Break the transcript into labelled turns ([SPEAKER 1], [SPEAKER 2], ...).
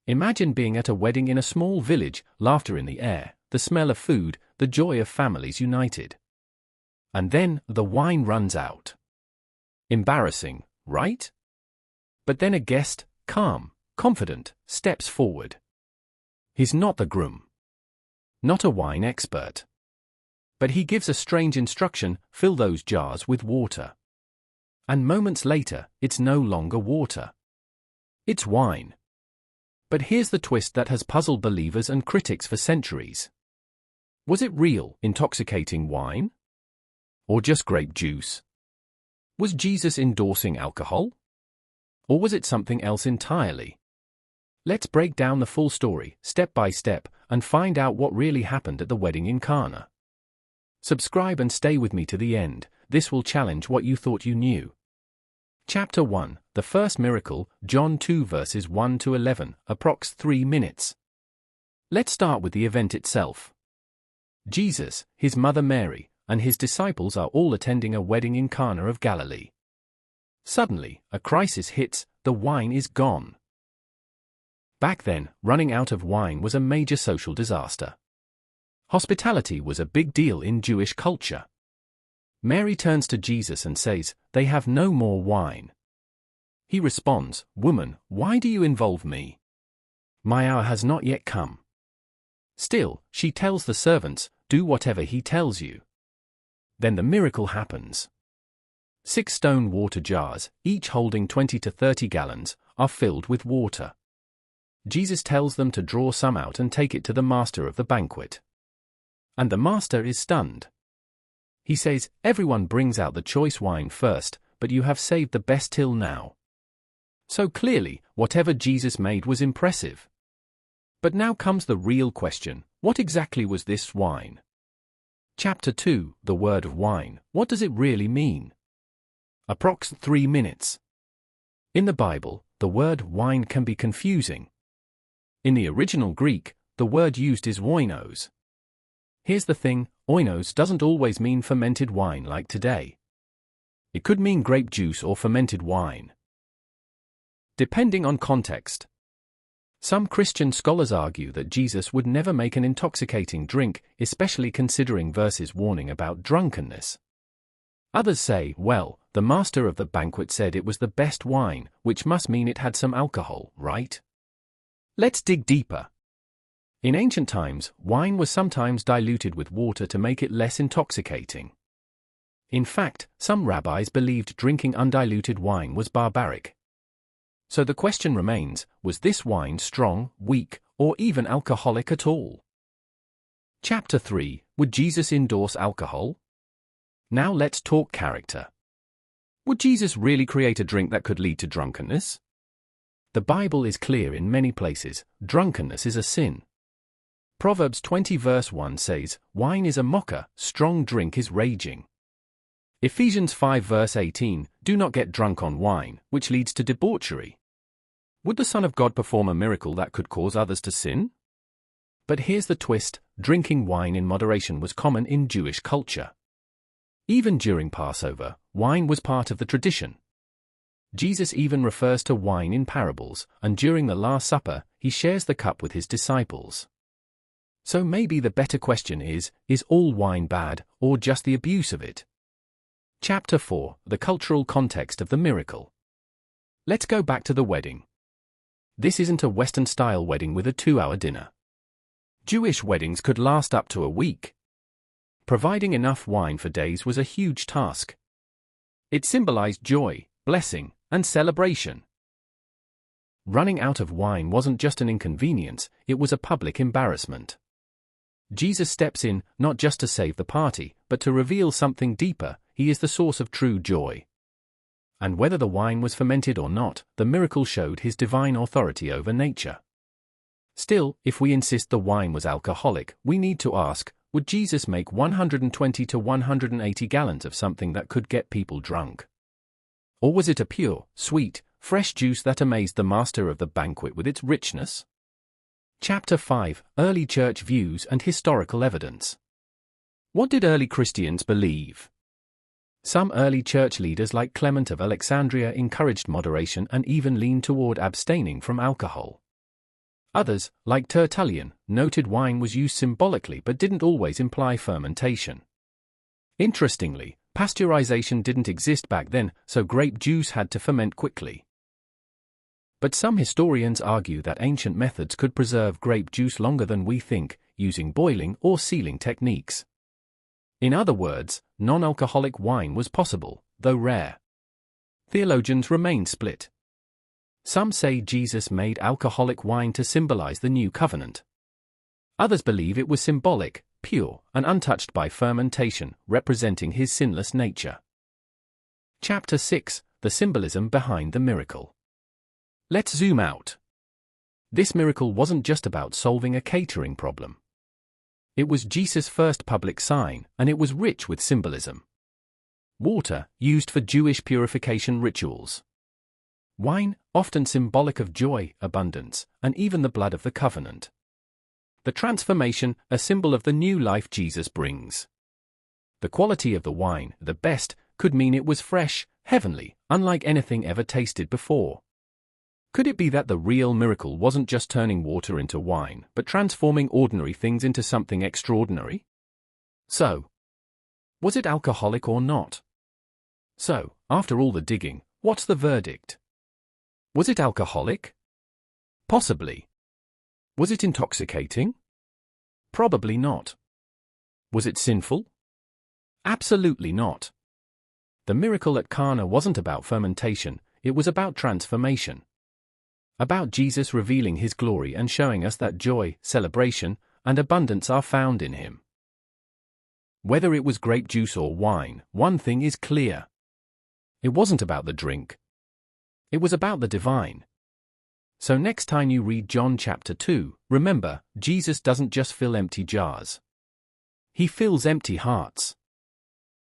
[SPEAKER 1] Imagine being at a wedding in a small village, laughter in the air, the smell of food, the joy of families united. And then, the wine runs out. Embarrassing, right? But then a guest, calm, confident, steps forward. He's not the groom. Not a wine expert. But he gives a strange instruction: fill those jars with water. And moments later, it's no longer water. It's wine. But here's the twist that has puzzled believers and critics for centuries. Was it real, intoxicating wine? Or just grape juice? Was Jesus endorsing alcohol? Or was it something else entirely? Let's break down the full story, step by step, and find out what really happened at the wedding in Cana. Subscribe and stay with me to the end. This will challenge what you thought you knew. Chapter 1, the first miracle, John 2 verses 1 to 11, approx 3 minutes. Let's start with the event itself. Jesus, his mother Mary, and his disciples are all attending a wedding in Cana of Galilee. Suddenly, a crisis hits: the wine is gone. Back then, running out of wine was a major social disaster. Hospitality was a big deal in Jewish culture. Mary turns to Jesus and says, "They have no more wine." He responds, "Woman, why do you involve me? My hour has not yet come." Still, she tells the servants, "Do whatever he tells you." Then the miracle happens. 6 stone water jars, each holding 20 to 30 gallons, are filled with water. Jesus tells them to draw some out and take it to the master of the banquet. And the master is stunned. He says, "Everyone brings out the choice wine first, but you have saved the best till now." So clearly, whatever Jesus made was impressive. But now comes the real question: what exactly was this wine? Chapter 2, the word wine, what does it really mean? Approx 3 minutes. In the Bible, the word wine can be confusing. In the original Greek, the word used is oinos. Here's the thing: oinos doesn't always mean fermented wine like today. It could mean grape juice or fermented wine, depending on context. Some Christian scholars argue that Jesus would never make an intoxicating drink, especially considering verses warning about drunkenness. Others say, well, the master of the banquet said it was the best wine, which must mean it had some alcohol, right? Let's dig deeper. In ancient times, wine was sometimes diluted with water to make it less intoxicating. In fact, some rabbis believed drinking undiluted wine was barbaric. So the question remains, was this wine strong, weak, or even alcoholic at all? Chapter 3, would Jesus endorse alcohol? Now let's talk character. Would Jesus really create a drink that could lead to drunkenness? The Bible is clear in many places: drunkenness is a sin. Proverbs 20 verse 1 says, "Wine is a mocker, strong drink is raging." Ephesians 5 verse 18, "Do not get drunk on wine, which leads to debauchery." Would the Son of God perform a miracle that could cause others to sin? But here's the twist: drinking wine in moderation was common in Jewish culture. Even during Passover, wine was part of the tradition. Jesus even refers to wine in parables, and during the Last Supper, he shares the cup with his disciples. So maybe the better question is all wine bad, or just the abuse of it? Chapter 4, the cultural context of the miracle. Let's go back to the wedding. This isn't a Western-style wedding with a 2-hour dinner. Jewish weddings could last up to a week. Providing enough wine for days was a huge task. It symbolized joy, blessing, and celebration. Running out of wine wasn't just an inconvenience, it was a public embarrassment. Jesus steps in, not just to save the party, but to reveal something deeper: he is the source of true joy. And whether the wine was fermented or not, the miracle showed his divine authority over nature. Still, if we insist the wine was alcoholic, we need to ask, would Jesus make 120 to 180 gallons of something that could get people drunk? Or was it a pure, sweet, fresh juice that amazed the master of the banquet with its richness? Chapter 5, Early Church Views and Historical Evidence. What did early Christians believe? Some early church leaders like Clement of Alexandria encouraged moderation and even leaned toward abstaining from alcohol. Others, like Tertullian, noted wine was used symbolically but didn't always imply fermentation. Interestingly, pasteurization didn't exist back then, so grape juice had to ferment quickly. But some historians argue that ancient methods could preserve grape juice longer than we think, using boiling or sealing techniques. In other words, non-alcoholic wine was possible, though rare. Theologians remain split. Some say Jesus made alcoholic wine to symbolize the new covenant. Others believe it was symbolic, pure, and untouched by fermentation, representing his sinless nature. Chapter 6: The Symbolism Behind the Miracle. Let's zoom out. This miracle wasn't just about solving a catering problem. It was Jesus' first public sign, and it was rich with symbolism. Water, used for Jewish purification rituals. Wine, often symbolic of joy, abundance, and even the blood of the covenant. The transformation, a symbol of the new life Jesus brings. The quality of the wine, the best, could mean it was fresh, heavenly, unlike anything ever tasted before. Could it be that the real miracle wasn't just turning water into wine, but transforming ordinary things into something extraordinary? So, was it alcoholic or not? So, after all the digging, what's the verdict? Was it alcoholic? Possibly. Was it intoxicating? Probably not. Was it sinful? Absolutely not. The miracle at Cana wasn't about fermentation, it was about transformation. About Jesus revealing his glory and showing us that joy, celebration, and abundance are found in him. Whether it was grape juice or wine, one thing is clear. It wasn't about the drink. It was about the divine. So next time you read John chapter 2, remember, Jesus doesn't just fill empty jars. He fills empty hearts.